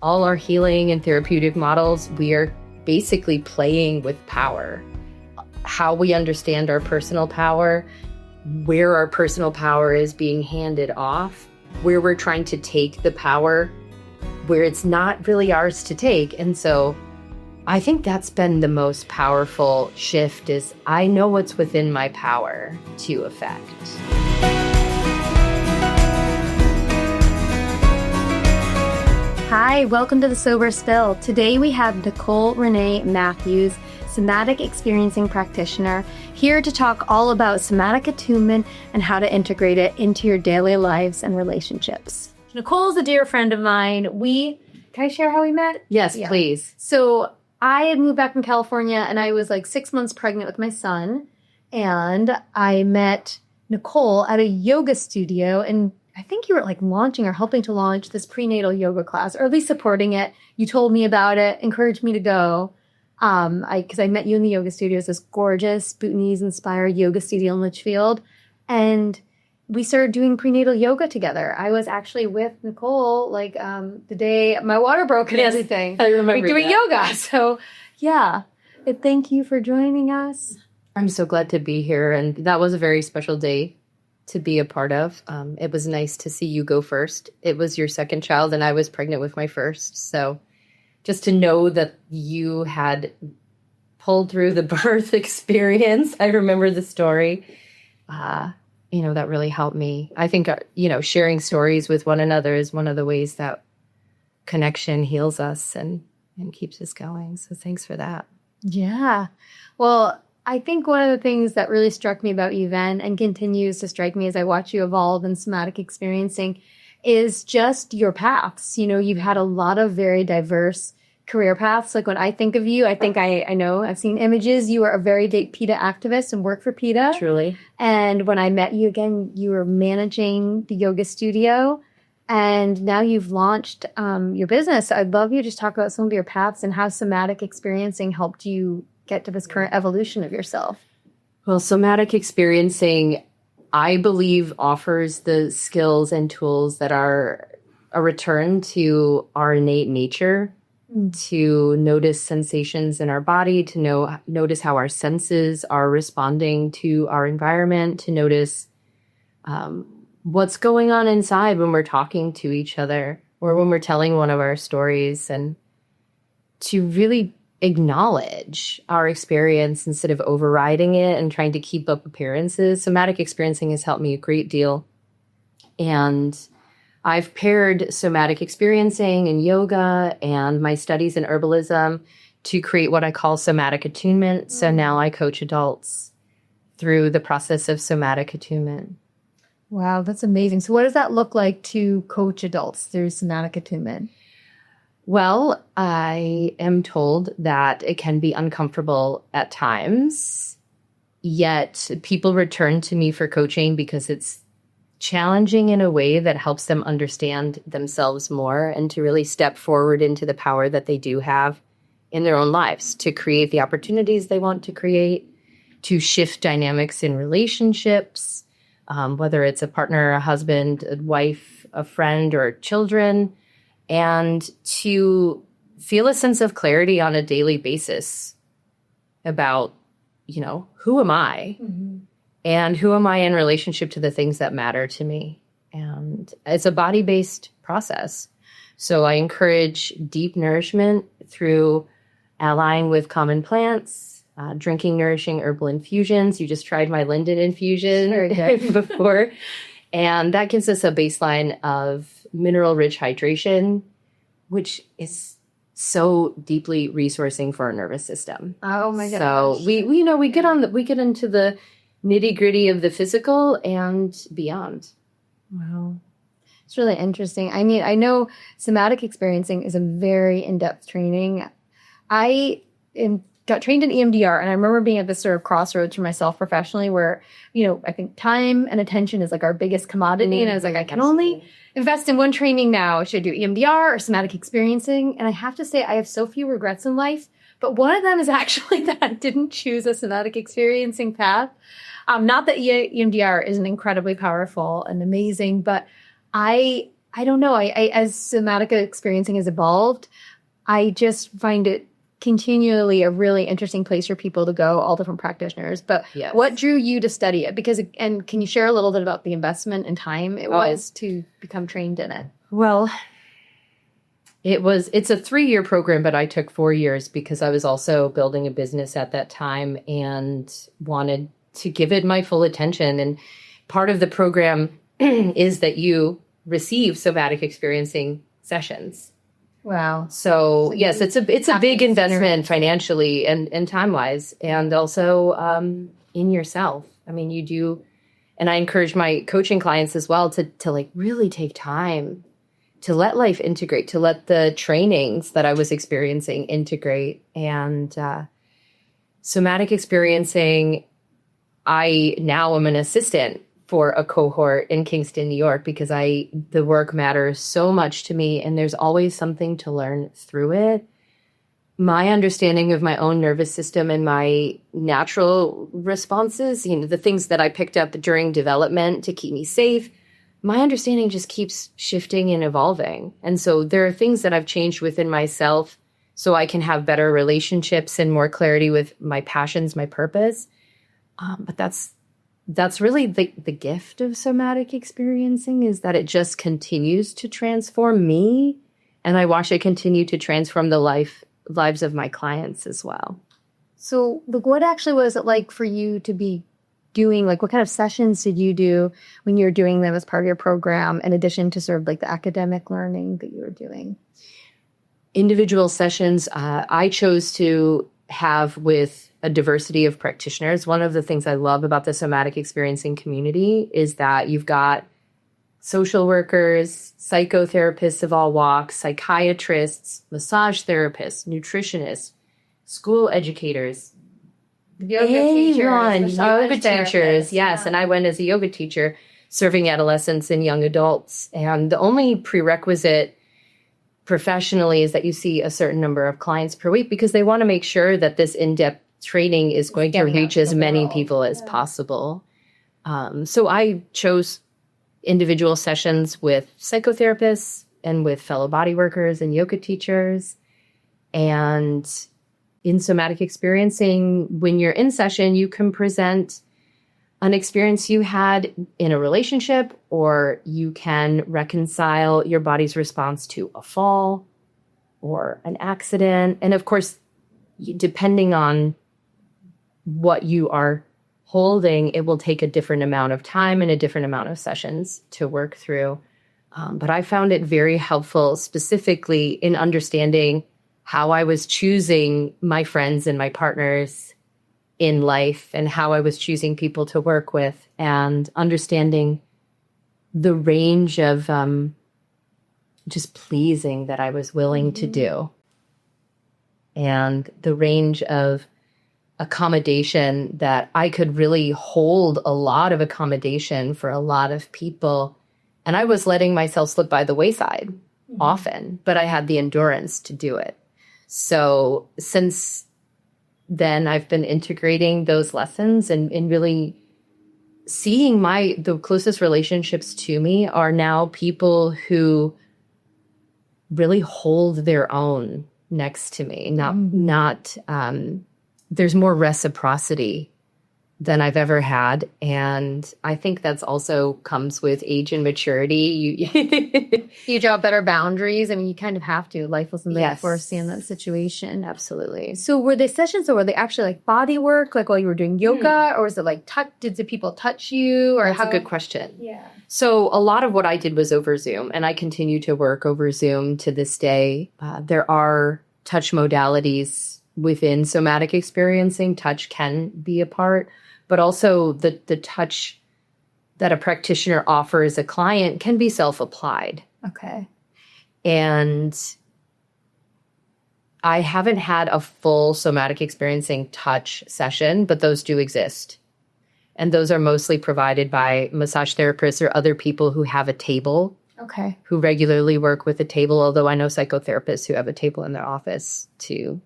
All our healing and therapeutic models, we are basically playing with power. How we understand our personal power, where our personal power is being handed off, where we're trying to take the power, where it's not really ours to take. And so I think that's been the most powerful shift is I know what's within my power to affect. Hi, welcome to The Sober Spill. Today we have Nicole Renee Matthews, somatic experiencing practitioner, here to talk all about somatic attunement and how to integrate it into your daily lives and relationships. Nicole is a dear friend of mine. Can I share how we met? Yes, yeah. Please. So I had moved back from California and I was like 6 months pregnant with my son. And I met Nicole at a yoga studio, and I think you were like launching or helping to launch this prenatal yoga class, or at least supporting it. You told me about it, encouraged me to go. Because I met you in the yoga studio. It's this gorgeous Bhutanese-inspired yoga studio in Litchfield. And we started doing prenatal yoga together. I was actually with Nicole the day my water broke and everything. I remember doing yoga. So yeah, thank you for joining us. I'm so glad to be here. And that was a very special day to be a part of. It was nice to see you go first. It was your second child and I was pregnant with my first. So just to know that you had pulled through the birth experience, I remember the story, that really helped me. I think, sharing stories with one another is one of the ways that connection heals us and keeps us going. So thanks for that. Yeah. Well, I think one of the things that really struck me about you then and continues to strike me as I watch you evolve in somatic experiencing is just your paths. You've had a lot of very diverse career paths. Like when I think of you, I think I know I've seen images. You are a very big PETA activist and work for PETA. Truly. And when I met you again, you were managing the yoga studio and now you've launched your business. I'd love you to just talk about some of your paths and how somatic experiencing helped you get to this current evolution of yourself. Well, somatic experiencing, I believe, offers the skills and tools that are a return to our innate nature, to notice sensations in our body, to notice how our senses are responding to our environment, to notice what's going on inside when we're talking to each other or when we're telling one of our stories, and to really acknowledge our experience instead of overriding it and trying to keep up appearances. Somatic experiencing has helped me a great deal. And I've paired somatic experiencing and yoga and my studies in herbalism to create what I call somatic attunement. So now I coach adults through the process of somatic attunement. Wow, that's amazing. So what does that look like to coach adults through somatic attunement? Well, I am told that it can be uncomfortable at times, yet people return to me for coaching because it's challenging in a way that helps them understand themselves more and to really step forward into the power that they do have in their own lives, to create the opportunities they want to create, to shift dynamics in relationships, whether it's a partner, a husband, a wife, a friend, or children, and to feel a sense of clarity on a daily basis about, who am I? Mm-hmm. And who am I in relationship to the things that matter to me? And it's a body-based process. So I encourage deep nourishment through allying with common plants, drinking nourishing herbal infusions. You just tried my linden infusion before. And that gives us a baseline of mineral-rich hydration, which is so deeply resourcing for our nervous system. Oh my gosh! So we get into the nitty-gritty of the physical and beyond. Wow, it's really interesting. I mean, I know somatic experiencing is a very in-depth training. I got trained in EMDR, and I remember being at this sort of crossroads for myself professionally where, I think time and attention is like our biggest commodity. Mm-hmm. And I was like, I can only invest in one training now. Should I do EMDR or somatic experiencing? And I have to say, I have so few regrets in life. But one of them is actually that I didn't choose a somatic experiencing path. Not that EMDR isn't incredibly powerful and amazing, but I I don't know. I as somatic experiencing has evolved, I just find it continually a really interesting place for people to go, all different practitioners. But Yes. what drew you to study it? Because, and can you share a little bit about the investment and time it was to become trained in it? Well, it's a 3-year program, but I took 4 years because I was also building a business at that time and wanted to give it my full attention. And part of the program is that you receive somatic experiencing sessions. Wow. So yes, it's a big investment financially and time-wise, and also in yourself. I mean, you do, and I encourage my coaching clients as well to like really take time to let life integrate, to let the trainings that I was experiencing integrate. And somatic experiencing, I now am an assistant for a cohort in Kingston, New York, because the work matters so much to me, and there's always something to learn through it. My understanding of my own nervous system and my natural responses, the things that I picked up during development to keep me safe, my understanding just keeps shifting and evolving. And so there are things that I've changed within myself so I can have better relationships and more clarity with my passions, my purpose. But that's really the gift of somatic experiencing, is that it just continues to transform me, and I watch it continue to transform the lives of my clients as well. So what actually was it like for you to be doing, like what kind of sessions did you do when you were doing them as part of your program, in addition to sort of like the academic learning that you were doing? Individual sessions I chose to have with a diversity of practitioners. One of the things I love about the somatic experiencing community is that you've got social workers, psychotherapists of all walks, psychiatrists, massage therapists, nutritionists, school educators, yoga teachers. Yes. Yeah. And I went as a yoga teacher serving adolescents and young adults. And the only prerequisite professionally is that you see a certain number of clients per week, because they want to make sure that this in-depth training is going to reach as many people as possible. So I chose individual sessions with psychotherapists and with fellow body workers and yoga teachers. And in somatic experiencing, when you're in session, you can present an experience you had in a relationship, or you can reconcile your body's response to a fall or an accident. And of course, depending on what you are holding, it will take a different amount of time and a different amount of sessions to work through. But I found it very helpful, specifically in understanding how I was choosing my friends and my partners in life, and how I was choosing people to work with, and understanding the range of just pleasing that I was willing to do, and the range of accommodation that I could really hold a lot of accommodation for a lot of people. And I was letting myself slip by the wayside often, but I had the endurance to do it. So since then, I've been integrating those lessons and really seeing the closest relationships to me are now people who really hold their own next to me. There's more reciprocity than I've ever had. And I think that's also comes with age and maturity. You draw better boundaries. I mean, you kind of have to. Life wasn't there for us in that situation. Absolutely. So were they sessions, or were they actually like body work, like while you were doing yoga, or was it like did the people touch you? Or That's a good question. Yeah. So a lot of what I did was over Zoom, and I continue to work over Zoom to this day. There are touch modalities within somatic experiencing. Touch can be a part, but also the touch that a practitioner offers a client can be self-applied. Okay. And I haven't had a full somatic experiencing touch session, but those do exist. And those are mostly provided by massage therapists or other people who have a table. Okay. Who regularly work with a table, although I know psychotherapists who have a table in their office to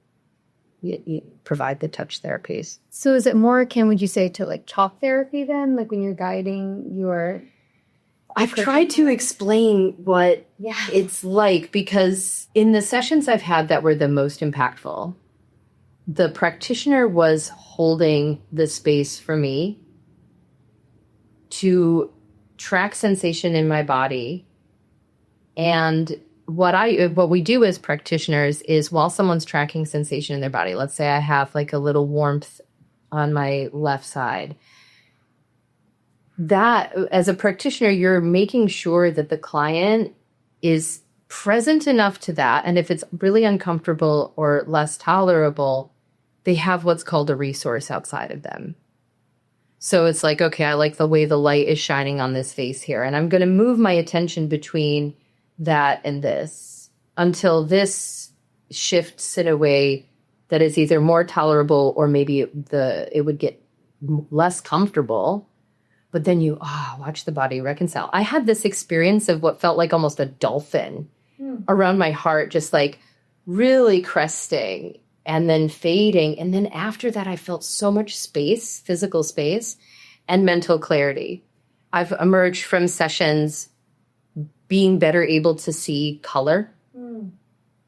provide the touch therapies. So is it more akin, would you say, to like talk therapy then? Like when you're guiding your I've tried to explain what it's like, because in the sessions I've had that were the most impactful, the practitioner was holding the space for me to track sensation in my body. And what we do as practitioners is, while someone's tracking sensation in their body, let's say I have like a little warmth on my left side, that as a practitioner, you're making sure that the client is present enough to that. And if it's really uncomfortable or less tolerable, they have what's called a resource outside of them. So it's like, okay, I like the way the light is shining on this face here, and I'm going to move my attention between that and this until this shifts in a way that is either more tolerable, or maybe it would get less comfortable. But then you watch the body reconcile. I had this experience of what felt like almost a dolphin around my heart, just like really cresting and then fading. And then after that, I felt so much space, physical space, and mental clarity. I've emerged from sessions being better able to see color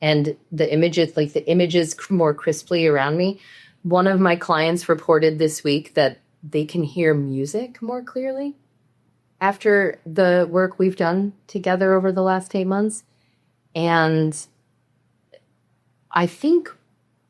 and the images more crisply around me. One of my clients reported this week that they can hear music more clearly after the work we've done together over the last 8 months. And I think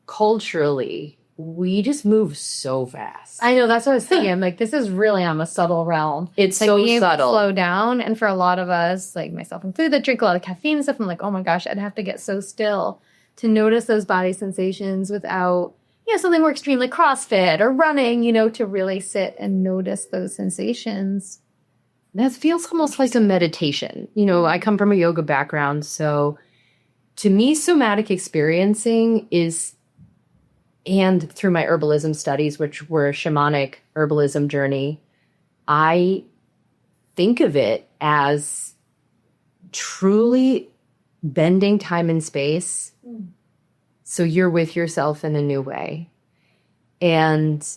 culturally, we just move so fast. I know, that's what I was thinking. I'm like, this is really on a subtle realm. It's like so being able to subtle. slow down. And for a lot of us, like myself included, that drink a lot of caffeine and stuff, I'm like, oh my gosh, I'd have to get so still to notice those body sensations without, something more extreme like CrossFit or running, to really sit and notice those sensations. That feels almost like a meditation. I come from a yoga background, so to me, somatic experiencing is, and through my herbalism studies, which were a shamanic herbalism journey, I think of it as truly bending time and space so you're with yourself in a new way. And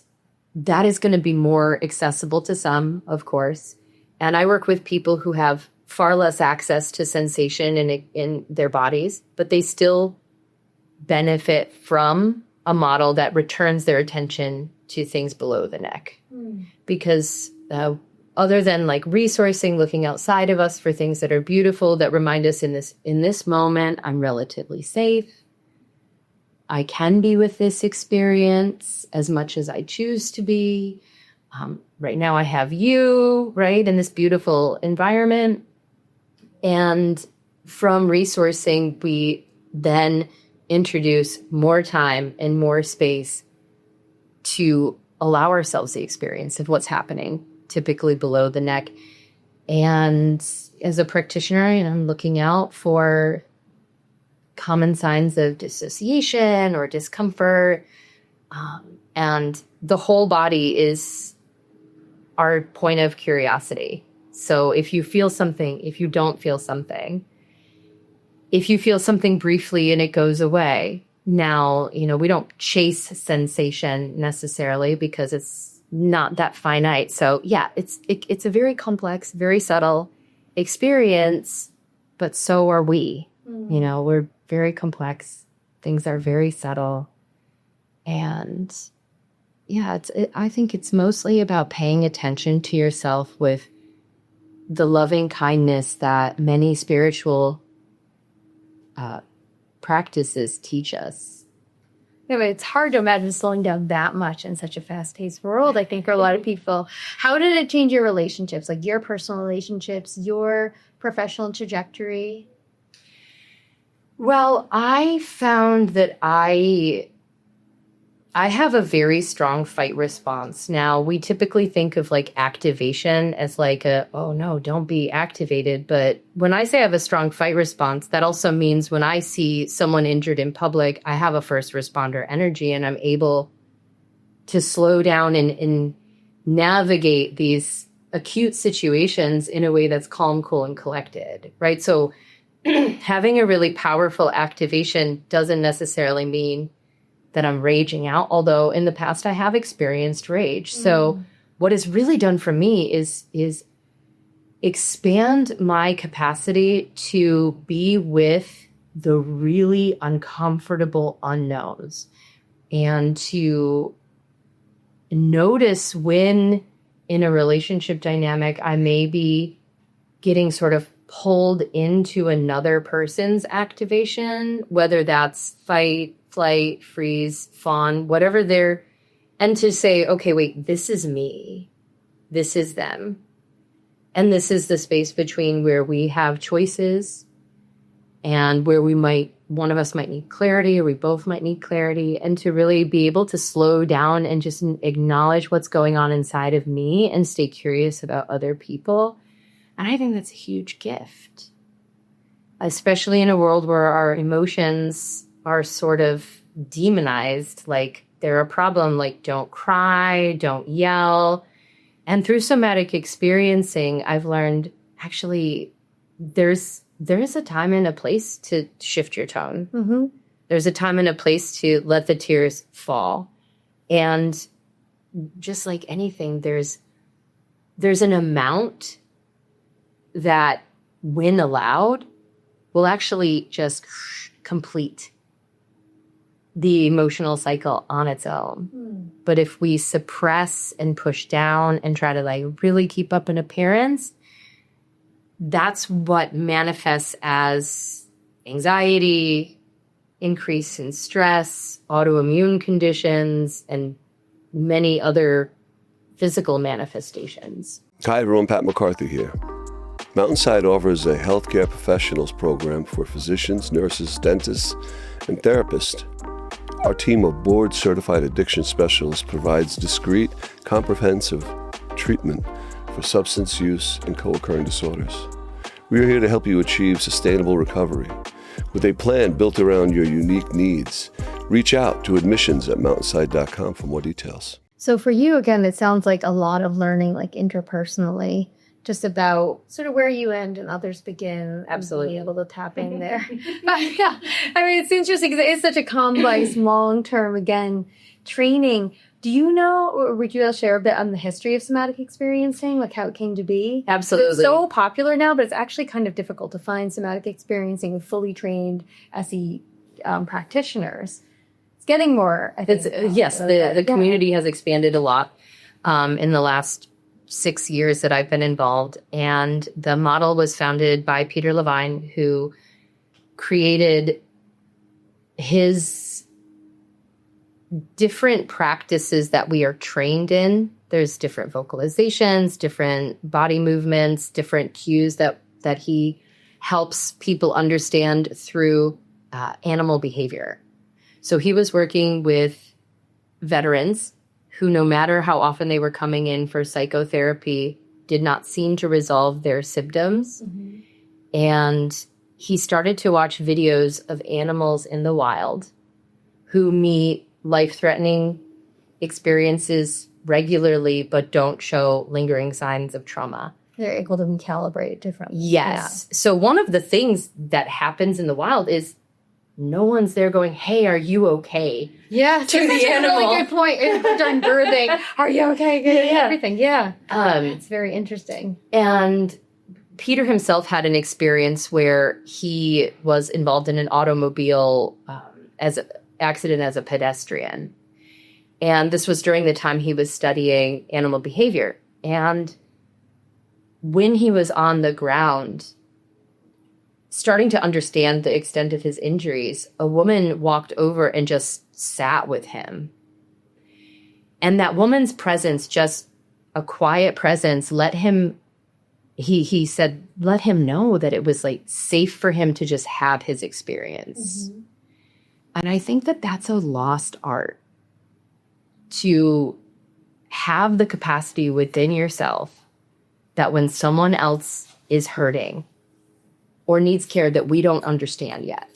that is going to be more accessible to some, of course. And I work with people who have far less access to sensation in their bodies, but they still benefit from a model that returns their attention to things below the neck. Because other than like resourcing, looking outside of us for things that are beautiful, that remind us in this moment, I'm relatively safe. I can be with this experience as much as I choose to be. Right now I have you, right, in this beautiful environment. And from resourcing, we then introduce more time and more space to allow ourselves the experience of what's happening, typically below the neck. And as a practitioner, I'm looking out for common signs of dissociation or discomfort. And the whole body is our point of curiosity. So if you feel something, if you don't feel something, if you feel something briefly and it goes away, now, we don't chase sensation necessarily because it's not that finite. So yeah, it's a very complex, very subtle experience, but so are we. We're very complex. Things are very subtle. And yeah, I think it's mostly about paying attention to yourself with the loving kindness that many spiritual practices teach us. Yeah, but it's hard to imagine slowing down that much in such a fast-paced world, I think, for a lot of people. How did it change your relationships, like your personal relationships, your professional trajectory? Well, I found that I have a very strong fight response. Now, we typically think of like activation as like oh no, don't be activated. But when I say I have a strong fight response, that also means when I see someone injured in public, I have a first responder energy and I'm able to slow down and navigate these acute situations in a way that's calm, cool, and collected, right? So having a really powerful activation doesn't necessarily mean that I'm raging out, although in the past I have experienced rage. So what it's really done for me is expand my capacity to be with the really uncomfortable unknowns and to notice when in a relationship dynamic I may be getting sort of pulled into another person's activation, whether that's fight, flight, freeze, fawn, whatever they're, and to say, okay, wait, this is me, this is them. And this is the space between where we have choices and where one of us might need clarity or we both might need clarity, and to really be able to slow down and just acknowledge what's going on inside of me and stay curious about other people. And I think that's a huge gift, especially in a world where our emotions are sort of demonized, like they're a problem, like don't cry, don't yell. And through somatic experiencing, I've learned actually there's a time and a place to shift your tone. Mm-hmm. There's a time and a place to let the tears fall. And just like anything, there's an amount that, when allowed, will actually just complete the emotional cycle on its own. But if we suppress and push down and try to like really keep up an appearance, that's what manifests as anxiety, increase in stress, autoimmune conditions, and many other physical manifestations. Hi everyone, Pat McCarthy here. Mountainside offers a healthcare professionals program for physicians, nurses, dentists, and therapists. Our team of board-certified addiction specialists provides discreet, comprehensive treatment for substance use and co-occurring disorders. We are here to help you achieve sustainable recovery. With a plan built around your unique needs, reach out to admissions@mountainside.com for more details. So for you, again, it sounds like a lot of learning, like interpersonally, just about sort of where you end and others begin. Absolutely. Being able to tap in there. Yeah. I mean, it's interesting because it is such a complex, long-term, again, training. Do you know, or would you share a bit on the history of somatic experiencing, like how it came to be? Absolutely. It's so popular now, but it's actually kind of difficult to find somatic experiencing with fully trained SE practitioners. It's getting more, I think. Yes, the community has expanded a lot in the last 6 years that I've been involved. And the model was founded by Peter Levine, who created his different practices that we are trained in. There's different vocalizations, different body movements, different cues that he helps people understand through animal behavior. So he was working with veterans who, no matter how often they were coming in for psychotherapy, did not seem to resolve their symptoms. Mm-hmm. And he started to watch videos of animals in the wild who meet life-threatening experiences regularly but don't show lingering signs of trauma. They're able to calibrate differently. Yes. Yeah. So one of the things that happens in the wild is no one's there going, hey, are you okay? Yeah. To the animal. That's a really good point. During birthing, are you okay? Yeah. Everything. Yeah. It's very interesting. And Peter himself had an experience where he was involved in an automobile accident as a pedestrian. And this was during the time he was studying animal behavior. And when he was on the ground, starting to understand the extent of his injuries, a woman walked over and just sat with him. And that woman's presence, just a quiet presence, let him, he said, let him know that it was like safe for him to just have his experience. Mm-hmm. And I think that that's a lost art, to have the capacity within yourself that when someone else is hurting or needs care that we don't understand yet,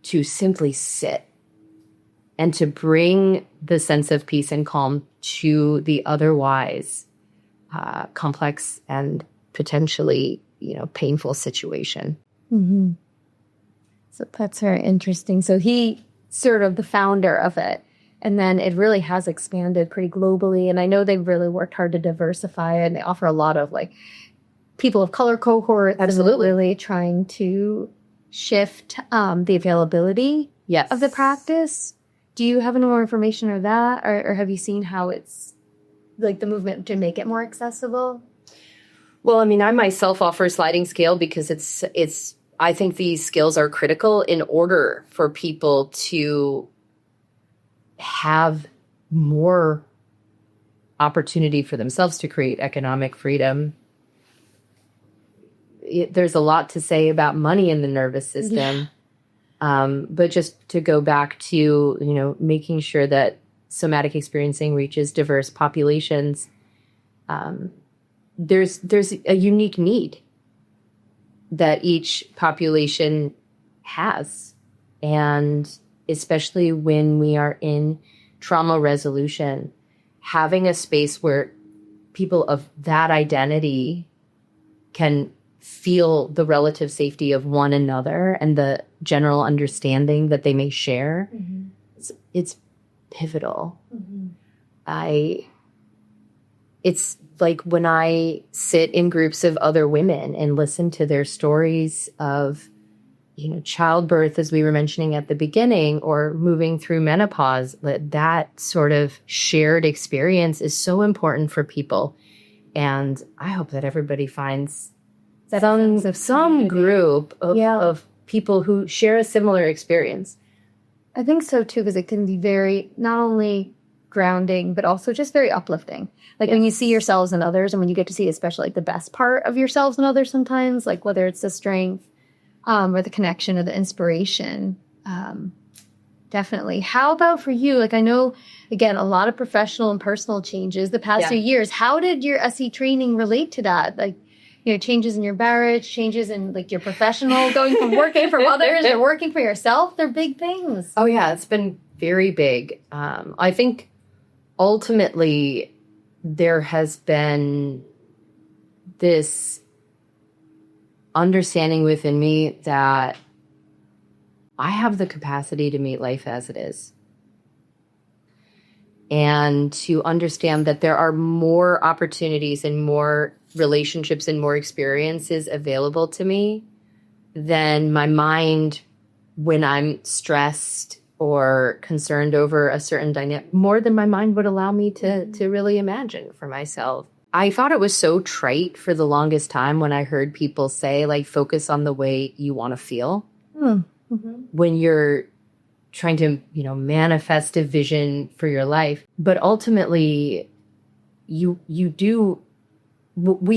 to simply sit and to bring the sense of peace and calm to the otherwise complex and potentially, painful situation. Mm-hmm. So that's very interesting. So he sort of the founder of it. And then it really has expanded pretty globally. And I know they've really worked hard to diversify it. And they offer a lot of people of color cohorts. Absolutely. And really trying to shift the availability Yes. of the practice. Do you have any more information on that? Or have you seen how it's like the movement to make it more accessible? Well, I mean, I myself offer a sliding scale because I think these skills are critical in order for people to have more opportunity for themselves to create economic freedom. There's a lot to say about money in the nervous system. But just to go back to, making sure that somatic experiencing reaches diverse populations, there's a unique need that each population has. And especially when we are in trauma resolution, having a space where people of that identity can feel the relative safety of one another and the general understanding that they may share, it's pivotal. It's like when I sit in groups of other women and listen to their stories of, childbirth, as we were mentioning at the beginning, or moving through menopause, that sort of shared experience is so important for people. And I hope that everybody finds some group of people who share a similar experience. I think so too, because it can be very not only grounding, but also just very uplifting. Like when you see yourselves and others, and when you get to see especially like the best part of yourselves and others sometimes, like whether it's the strength or the connection or the inspiration. Definitely. How about for you? Like I know, again, a lot of professional and personal changes the past few years. How did your SE training relate to that? Like, changes in your marriage, changes in like your professional, going from working for others or working for yourself. They're big things. Oh yeah, it's been very big. I think ultimately there has been this understanding within me that I have the capacity to meet life as it is. And to understand that there are more opportunities and more relationships and more experiences available to me than my mind, when I'm stressed or concerned over a certain dynamic, more than my mind would allow me to really imagine for myself. I thought it was so trite for the longest time when I heard people say, like, focus on the way you want to feel. When you're trying to, manifest a vision for your life. But ultimately, we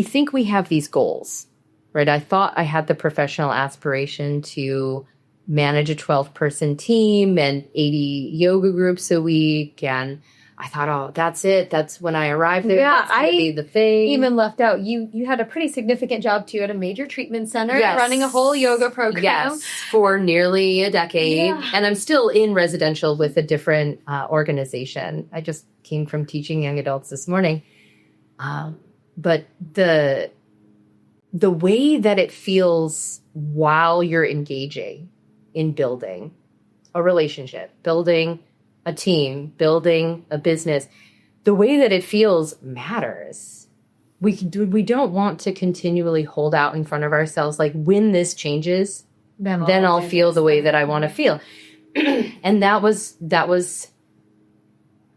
think we have these goals, right? I thought I had the professional aspiration to manage a 12-person team and 80 yoga groups a week. And I thought, oh, that's it. That's when I arrived there. Yeah, that's gonna be the thing. Even left out, you had a pretty significant job too at a major treatment center, running a whole yoga program. Yes, for nearly a decade. Yeah. And I'm still in residential with a different organization. I just came from teaching young adults this morning. But the way that it feels while you're engaging in building a relationship, building a team, building a business, the way that it feels matters. We don't want to continually hold out in front of ourselves, like, when this changes, then I'll feel the way that I want to feel. And that was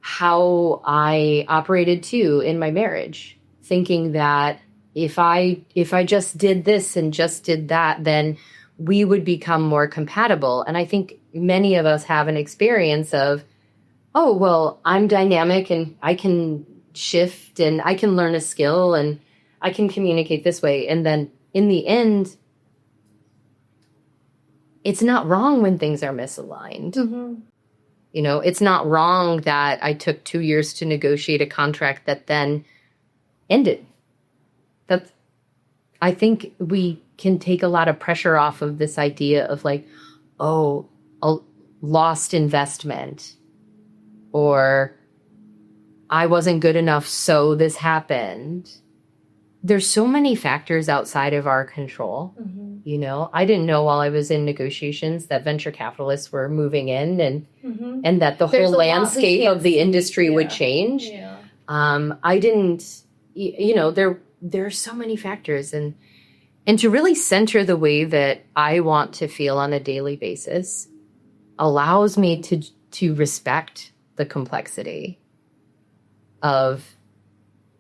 how I operated too in my marriage, thinking that if I just did this and just did that, then we would become more compatible. And I think many of us have an experience of, oh, well, I'm dynamic and I can shift and I can learn a skill and I can communicate this way. And then in the end, it's not wrong when things are misaligned. It's not wrong that I took 2 years to negotiate a contract that then ended. I think we can take a lot of pressure off of this idea of like, oh, a lost investment, or I wasn't good enough, so this happened. There's so many factors outside of our control. I didn't know while I was in negotiations that venture capitalists were moving in and that the whole landscape of the industry would change. I didn't, there are so many factors, and to really center the way that I want to feel on a daily basis allows me to respect the complexity of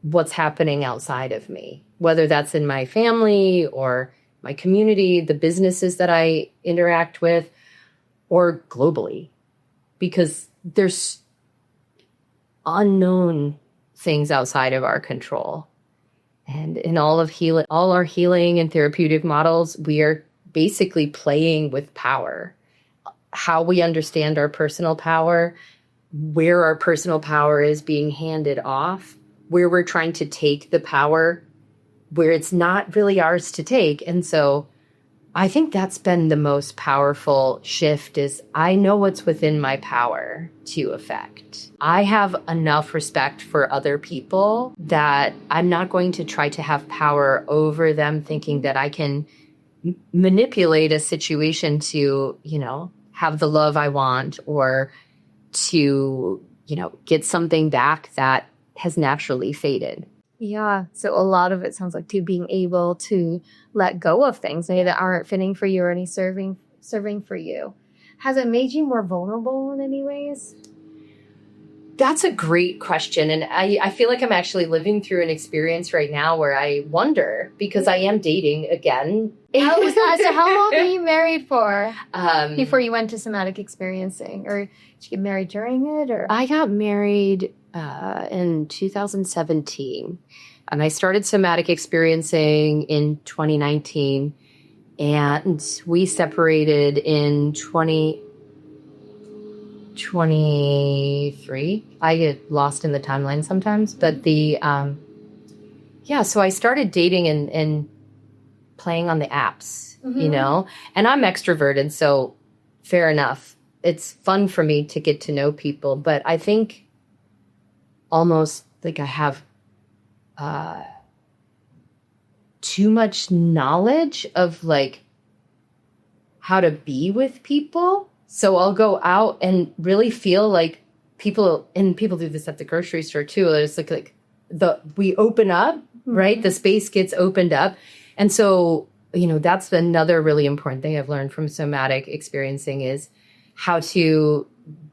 what's happening outside of me, whether that's in my family or my community, the businesses that I interact with, or globally, because there's unknown things outside of our control. And in all our healing and therapeutic models, we are basically playing with power. How we understand our personal power, where our personal power is being handed off, where we're trying to take the power, where it's not really ours to take. And so I think that's been the most powerful shift, is I know what's within my power to affect. I have enough respect for other people that I'm not going to try to have power over them, thinking that I can manipulate a situation to, have the love I want, or to, get something back that has naturally faded. Yeah. So a lot of it sounds like being able to let go of things maybe that aren't fitting for you or any serving for you. Has it made you more vulnerable in any ways? That's a great question. And I feel like I'm actually living through an experience right now where I wonder, because I am dating again. How was that? So how long were you married for before you went to somatic experiencing? Or did you get married during it? Or I got married in 2017. And I started somatic experiencing in 2019. And we separated in 2023. I get lost in the timeline sometimes. But so I started dating and playing on the apps, and I'm extroverted, so fair enough. It's fun for me to get to know people, but I think almost like I have too much knowledge of like how to be with people. So I'll go out and really feel like people do this at the grocery store too. It's like we open up, right? The space gets opened up. And so, that's another really important thing I've learned from somatic experiencing is how to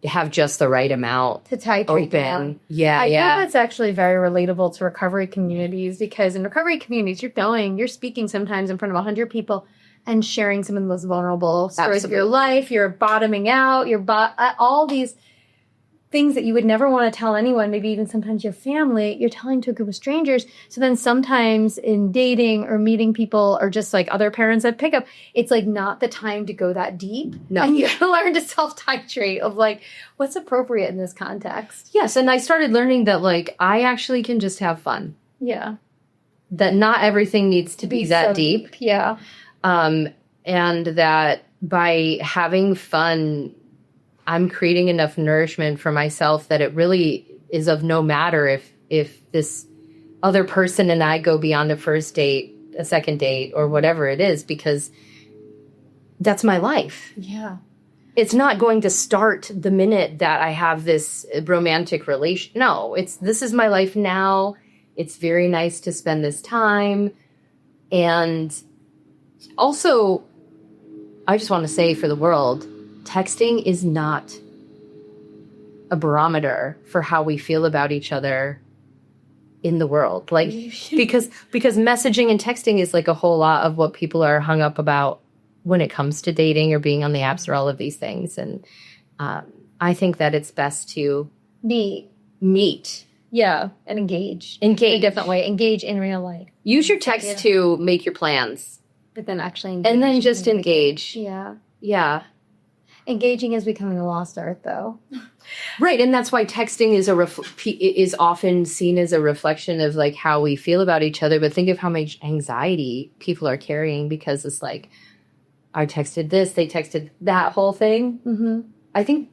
have just the right amount to titrate open. Down. Yeah, I think that's actually very relatable to recovery communities, because in recovery communities, you're speaking sometimes in front of 100 people and sharing some of the most vulnerable stories of your life. You're bottoming out, all these things that you would never want to tell anyone, maybe even sometimes your family, you're telling to a group of strangers. So then sometimes in dating or meeting people or just like other parents at pickup, it's like not the time to go that deep. No. And you have to learn to self-titrate of like, what's appropriate in this context. Yes, and I started learning that like I actually can just have fun. Yeah. That not everything needs to be that deep. Yeah. And that by having fun, I'm creating enough nourishment for myself that it really is of no matter if this other person and I go beyond a first date, a second date, or whatever it is, because that's my life. Yeah. It's not going to start the minute that I have this romantic relation. No, this is my life now. It's very nice to spend this time. And also, I just want to say for the world, texting is not a barometer for how we feel about each other in the world. Like, because messaging and texting is like a whole lot of what people are hung up about when it comes to dating or being on the apps or all of these things. And I think that it's best to meet. Yeah, and engage. In a different way. Engage in real life. Use your text to make your plans. But then actually engage. And then just engage. Yeah. Yeah. Engaging is becoming a lost art, though. Right, and that's why texting is often seen as a reflection of like how we feel about each other. But think of how much anxiety people are carrying because it's like, I texted this, they texted that whole thing. Mm-hmm. I think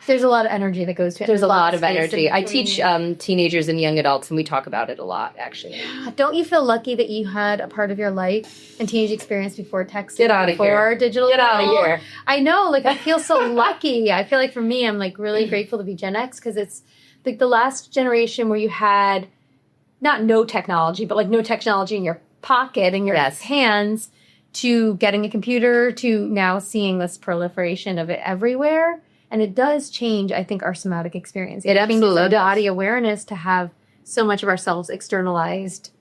there's a lot of energy that goes to it. There's a lot of energy. I teach teenagers and young adults, and we talk about it a lot, actually. Don't you feel lucky that you had a part of your life and teenage experience before texting? Get out of here. Digital. Get out of here. I know. Like, I feel so lucky. I feel like for me, I'm like really grateful to be Gen X because it's like the last generation where you had not no technology, but like no technology in your pocket, in your hands, to getting a computer, to now seeing this proliferation of it everywhere. And it does change, I think, our somatic experience. It absolutely the does. body awareness to have so much of ourselves externalized.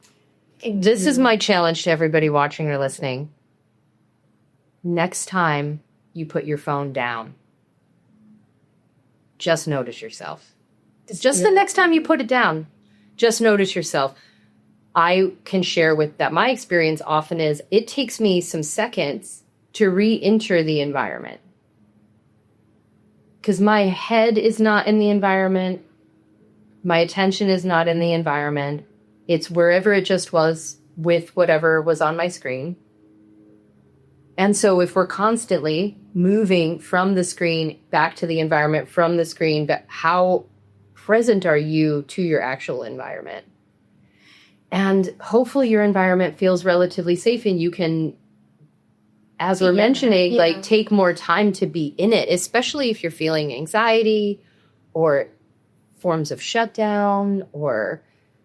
This is my challenge to everybody watching or listening. Next time you put your phone down, just notice yourself. Just the next time you put it down, just notice yourself. I can share with that my experience often is it takes me some seconds to re-enter the environment. Because my head is not in the environment. My attention is not in the environment. It's wherever it just was with whatever was on my screen. And so if we're constantly moving from the screen back to the environment, from the screen, but how present are you to your actual environment? And hopefully your environment feels relatively safe and you can, as we're mentioning, like take more time to be in it, especially if you're feeling anxiety or forms of shutdown or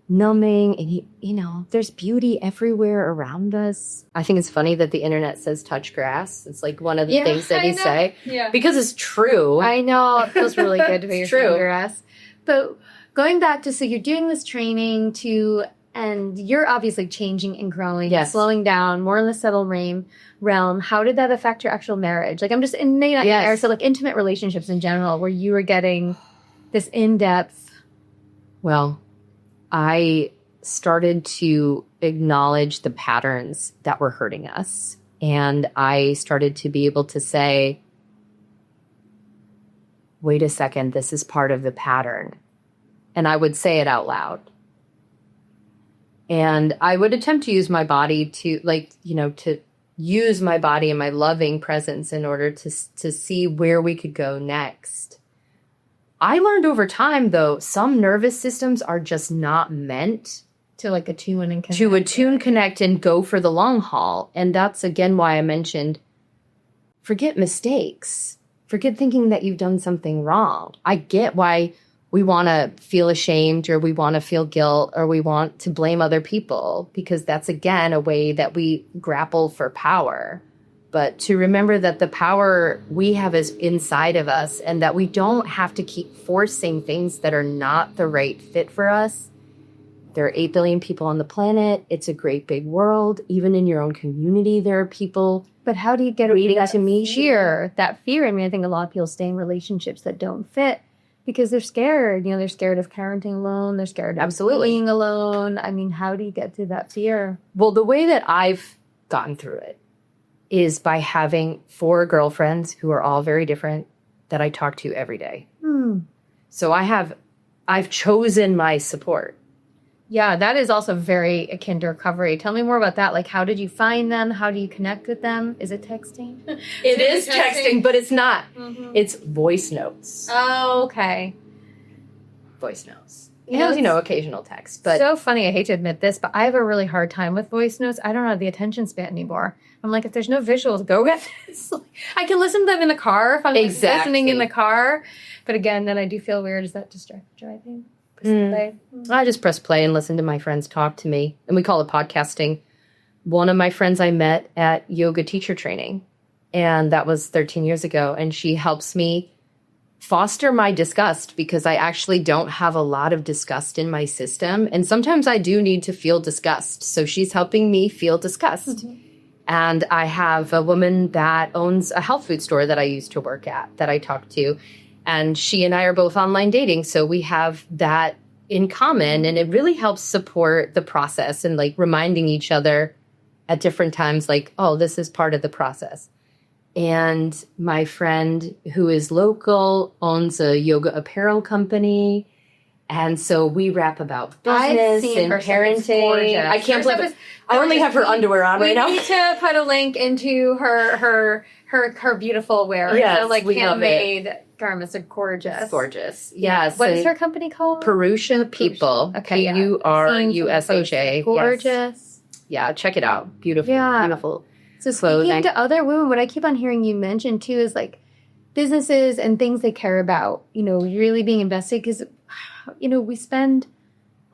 numbing. And, you know, there's beauty everywhere around us. I think it's funny that the internet says touch grass. It's like one of the things that you say. Yeah. Because it's true. I know. It feels really good to be your true. Grass. But going back to, so you're doing this training to, and you're obviously changing and growing, slowing down, more in the subtle realm. How did that affect your actual marriage? Like, I'm just in there, so like intimate relationships in general, where you were getting this in-depth. Well, I started to acknowledge the patterns that were hurting us. And I started to be able to say, wait a second, this is part of the pattern. And I would say it out loud. And I would attempt to use my body to, like, you know, to use my body and my loving presence in order to see where we could go next. I learned over time, though, some nervous systems are just not meant to like attune and connect. To attune, connect, and go for the long haul. And that's, again, why I mentioned forget mistakes. Forget thinking that you've done something wrong. I get why we want to feel ashamed or we want to feel guilt or we want to blame other people, because that's, again, a way that we grapple for power. But to remember that the power we have is inside of us and that we don't have to keep forcing things that are not the right fit for us. There are 8 billion people on the planet. It's a great big world. Even in your own community, there are people. But how do you get rid of that fear? I mean, I think a lot of people stay in relationships that don't fit because they're scared. You know, they're scared of parenting alone. They're scared of being alone. I mean, how do you get through that fear? Well, the way that I've gotten through it is by having 4 girlfriends who are all very different that I talk to every day. So I've chosen my support. Yeah, that is also very akin to recovery. Tell me more about that. Like, how did you find them? How do you connect with them? Is it texting? It is texting, but it's not. Mm-hmm. It's voice notes. Oh, okay. Voice notes. Occasional text. But so funny. I hate to admit this, but I have a really hard time with voice notes. I don't have the attention span anymore. I'm like, if there's no visuals, go with this. I can listen to them in the car if I'm listening in the car. But again, then I do feel weird. Is that distracted driving? I just press play and listen to my friends talk to me. And we call it podcasting. One of my friends I met at yoga teacher training. And that was 13 years ago. And she helps me foster my disgust because I actually don't have a lot of disgust in my system. And sometimes I do need to feel disgust. So she's helping me feel disgust. Mm-hmm. And I have a woman that owns a health food store that I used to work at that I talk to. And she and I are both online dating. So we have that in common. And it really helps support the process and like reminding each other at different times, like, oh, this is part of the process. And my friend who is local owns a yoga apparel company. And so we rap about business and parenting. I can't believe it. I only have her underwear on right now. We need to put a link into her beautiful wear. Yes, like handmade garments are gorgeous. It's gorgeous. Yes. What is her company called? Purusha People. Okay. Purusha. Gorgeous. Yes. Yeah, check it out. Beautiful. Yeah. Beautiful. So speaking to other women, what I keep on hearing you mention too is like businesses and things they care about, really being invested because, we spend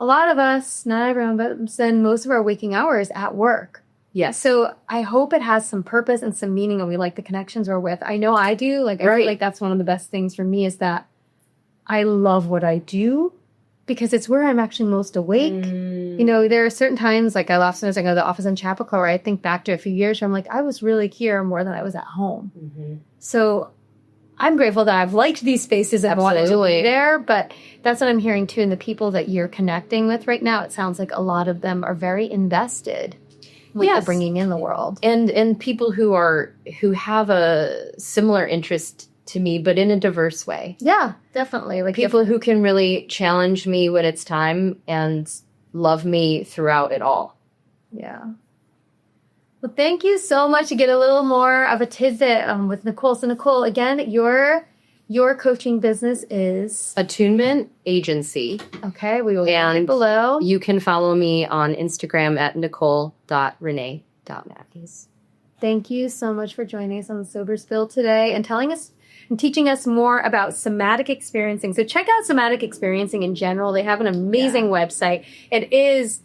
a lot of us, not everyone, but spend most of our waking hours at work. Yes. So I hope it has some purpose and some meaning, and we like the connections we're with. I know I do. Like, I feel like that's one of the best things for me is that I love what I do because it's where I'm actually most awake. You know, there are certain times, like sometimes I go to the office in Chappaqua where I think back to a few years where I'm like, I was really here more than I was at home. So I'm grateful that I've liked these spaces and wanted to be there, but that's what I'm hearing too. And the people that you're connecting with right now, it sounds like a lot of them are very invested with the bringing in the world. And people who have a similar interest to me, but in a diverse way. Yeah, definitely. Like people who can really challenge me when it's time and love me throughout it all. Yeah. Well, thank you so much to get a little more of a tidbit with Nicole. So Nicole, again, your coaching business is Attunement Agency. Okay, we will link it below. You can follow me on Instagram at nicole.renee.matthews. Thank you so much for joining us on the Sober Spill today and telling us and teaching us more about somatic experiencing. So check out somatic experiencing in general. They have an amazing website. It is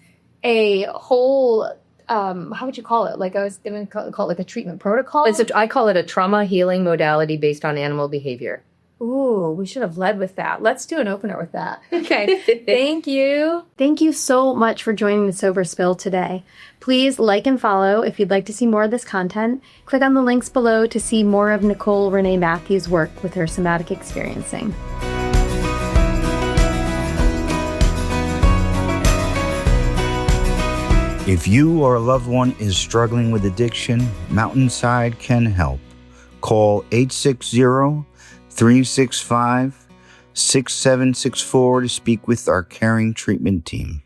a whole, how would you call it? Like I was going to call it like a treatment protocol. I call it a trauma healing modality based on animal behavior. Ooh, we should have led with that. Let's do an opener with that. Okay. Thank you. Thank you so much for joining the Sober Spill today. Please like and follow if you'd like to see more of this content. Click on the links below to see more of Nicole Renee Matthews' work with her somatic experiencing. If you or a loved one is struggling with addiction, Mountainside can help. Call 860-365-6764 to speak with our caring treatment team.